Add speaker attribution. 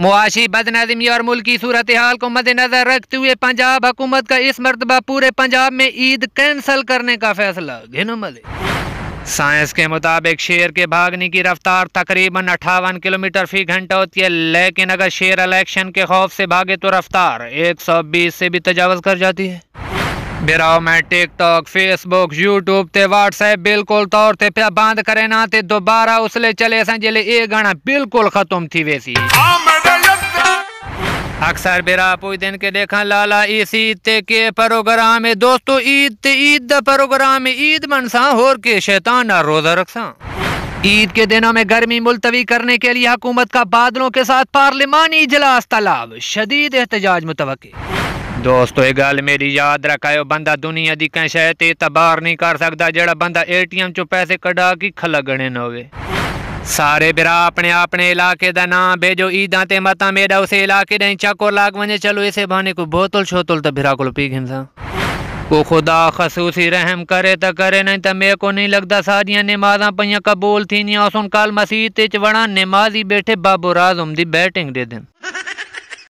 Speaker 1: معاشی بدنظمی اور ملکی صورتحال کو مدنظر رکھتے ہوئے پنجاب حکومت کا اس مرتبہ پورے پنجاب میں عید کینسل کرنے کا فیصلہ۔ سائنس کے مطابق شیر کے بھاگنے کی رفتار تقریباً 58 کلومیٹر فی گھنٹہ ہوتی ہے، لیکن اگر شیر الیکشن کے خوف سے بھاگے تو رفتار 120 سے بھی تجاوز کر جاتی ہے۔ براؤ میں ٹک ٹاک، فیس بک، یوٹیوب تے واٹس ایپ بالکل طور تے پہ بند کرے نہ تے دوبارہ اس لے چلے سن جلے ایک گانا بالکل ختم تھی ویسی۔ اکثر برا پوئی دن کے دیکھا لالا اس عید تے کے پروگرام ہے دوستو، عید تے عید دا پروگرام ہے، عید منساں ہور کے شیطان نہ روزہ رکھساں۔ عید کے دنوں میں گرمی ملتوی کرنے کے لیے حکومت کا بادلوں کے ساتھ پارلیمانی اجلاس طلب، شدید احتجاج متوقع۔ دوستو یہ گل میری یاد رکھائیو، بندہ دنیا دی کہیں شے تے اعتبار نہیں کر سکتا جڑا بندہ ATM چو پیسے کڈا کی کھلا گنے نہ ہوئے۔ سارے برا اپنے اپنے علاقے دا نام بھیجو، عیداں تے متا میرا اسے علاقے دیں چکر لاگ ونجے، چلو اسے بہانے کو بوتل شوتل تا بھرا کو پی گھنسا۔ کو خدا خصوصی رحم کرے تا کرے، نہیں تا میرے کو نہیں لگتا ساریاں نمازاں پہیاں قبول تھی نہیں، اور سن کال مسیح تے چوڑا نمازی بیٹھے بابو راز دی بیٹنگ دے دن۔